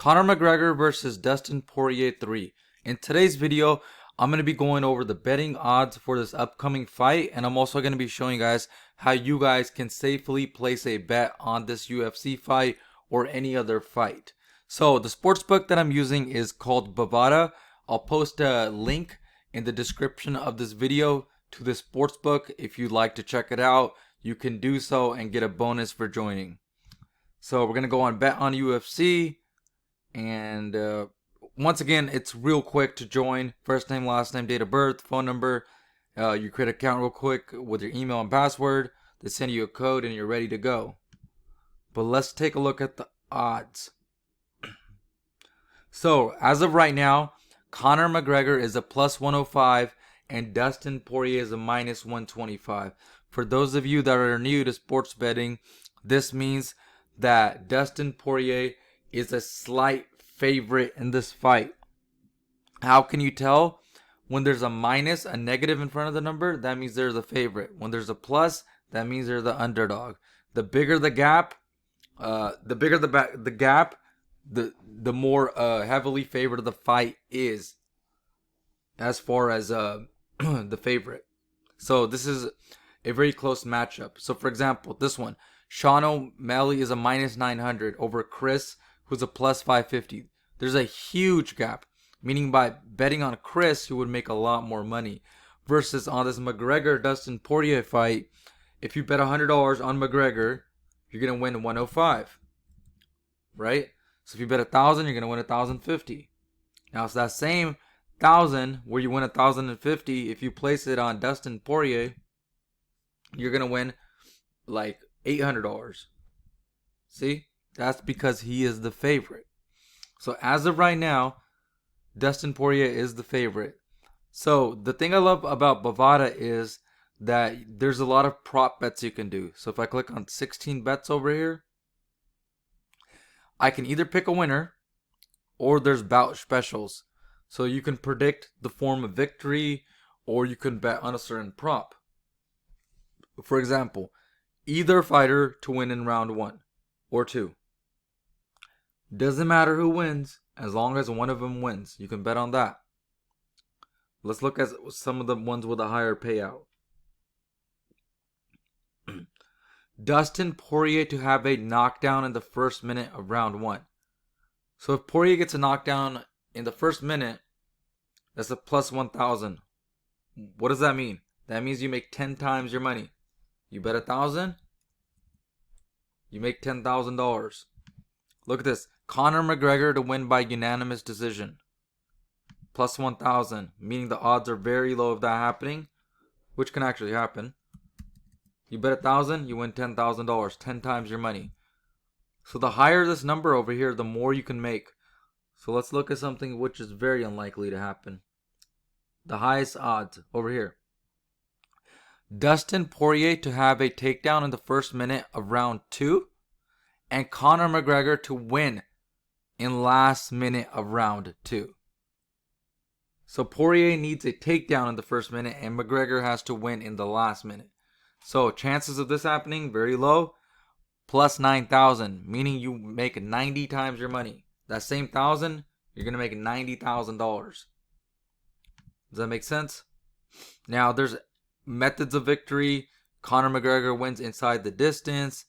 Conor McGregor versus Dustin Poirier 3. In today's video, I'm going to be going over the betting odds for this upcoming fight, and I'm also going to be showing you guys how you guys can safely place a bet on this UFC fight or any other fight. So the sportsbook that I'm using is called Bovada. I'll post a link in the description of this video to the sportsbook. If you'd like to check it out, you can do so and get a bonus for joining. So we're going to go on Bet on UFC. And once again, it's real quick to join. First name, last name, date of birth, phone number. You create an account real quick with your email and password. They send you a code and you're ready to go. But let's take a look at the odds. So as of right now, Conor McGregor is a plus 105 and Dustin Poirier is a minus 125. For those of you that are new to sports betting, this means that Dustin Poirier is a slight favorite in this fight. How can you tell? When there's a minus, a negative in front of the number, that means there's a favorite. When there's a plus, that means they're the underdog. The bigger the gap, the more heavily favored the fight is as far as the favorite. So this is a very close matchup. So for example, this one, Sean O'Malley is a minus 900 over Chris, who's a plus 550. There's a huge gap, meaning by betting on Chris, you would make a lot more money. Versus on this McGregor-Dustin Poirier fight, if you bet $100 on McGregor, you're going to win 105, right? So if you bet 1,000, you're going to win 1,050. Now it's that same 1,000 where you win 1,050. If you place it on Dustin Poirier, you're going to win like $800. See? That's because he is the favorite. So as of right now, Dustin Poirier is the favorite. So the thing I love about Bovada is that there's a lot of prop bets you can do. So if I click on 16 bets over here, I can either pick a winner or there's bout specials. So you can predict the form of victory or you can bet on a certain prop. For example, either fighter to win in round 1 or 2. Doesn't matter who wins, as long as one of them wins. You can bet on that. Let's look at some of the ones with a higher payout. Dustin Poirier to have a knockdown in the first minute of round 1. So if Poirier gets a knockdown in the first minute, that's a plus 1,000. What does that mean? That means you make 10 times your money. You bet 1,000, you make $10,000. Look at this. Conor McGregor to win by unanimous decision. Plus 1,000, meaning the odds are very low of that happening, which can actually happen. You bet 1,000, you win $10,000, 10 times your money. So the higher this number over here, the more you can make. So let's look at something which is very unlikely to happen. The highest odds over here. Dustin Poirier to have a takedown in the first minute of round 2. And Conor McGregor to win in last minute of round 2. So Poirier needs a takedown in the first minute and McGregor has to win in the last minute. So chances of this happening, very low. Plus 9,000, meaning you make 90 times your money. That same 1,000, you're going to make $90,000. Does that make sense? Now there's methods of victory. Conor McGregor wins inside the distance.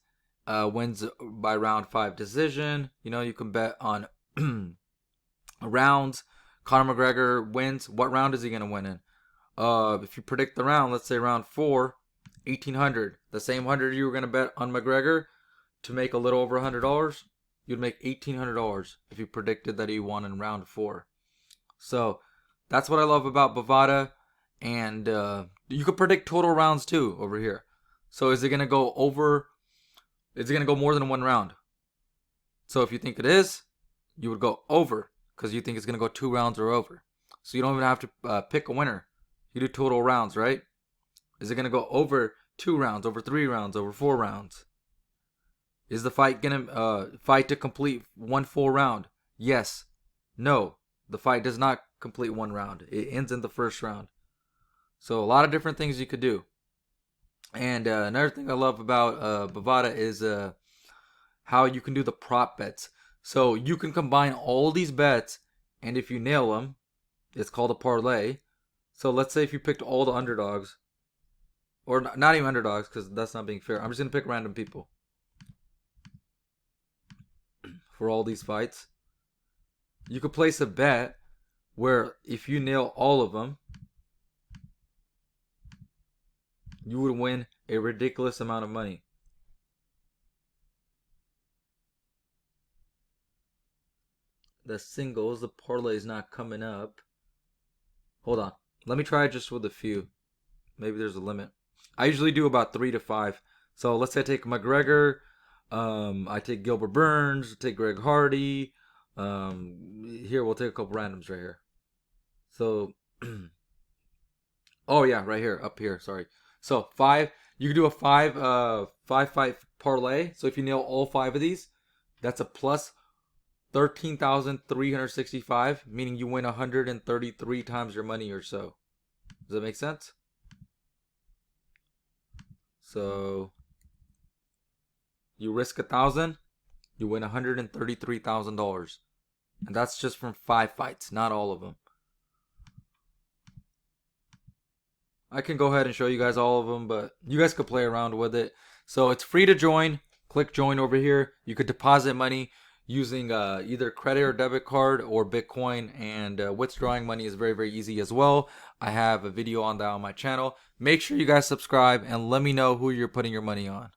Wins by round 5 decision. You can bet on rounds. Conor McGregor wins. What round is he going to win in? If you predict the round, let's say round 4, 1,800. The same 100 you were going to bet on McGregor to make a little over $100, you'd make $1,800 if you predicted that he won in round 4. So that's what I love about Bovada. And you could predict total rounds too over here. So is it going to go over? Is it going to go more than one round? So if you think it is, you would go over because you think it's going to go 2 rounds or over. So you don't even have to pick a winner. You do total rounds, right? Is it going to go over 2 rounds, over 3 rounds, over 4 rounds? Is the fight going to fight to complete 1 full round? Yes. No. The fight does not complete 1 round. It ends in the first round. So a lot of different things you could do. And another thing I love about Bovada is how you can do the prop bets. So you can combine all these bets, and if you nail them, it's called a parlay. So let's say if you picked all the underdogs, or not even underdogs, because that's not being fair. I'm just gonna pick random people for all these fights. You could place a bet where if you nail all of them, you would win a ridiculous amount of money. The singles, the parlay is not coming up. Hold on. Let me try just with a few. Maybe there's a limit. I usually do about 3 to 5. So let's say I take McGregor. I take Gilbert Burns. Take Greg Hardy. Here we'll take a couple randoms right here. So, oh yeah, right here, up here. Sorry. So 5. You can do a 5 fight parlay. So if you nail all 5 of these, that's a plus 13,365, meaning you win 133 times your money or so. Does that make sense? So you risk 1,000, you win $133,000, and that's just from 5 fights, not all of them. I can go ahead and show you guys all of them, but you guys could play around with it. So it's free to join. Click join over here. You could deposit money using either credit or debit card or Bitcoin, and withdrawing money is very, very easy as well. I have a video on that on my channel. Make sure you guys subscribe and let me know who you're putting your money on.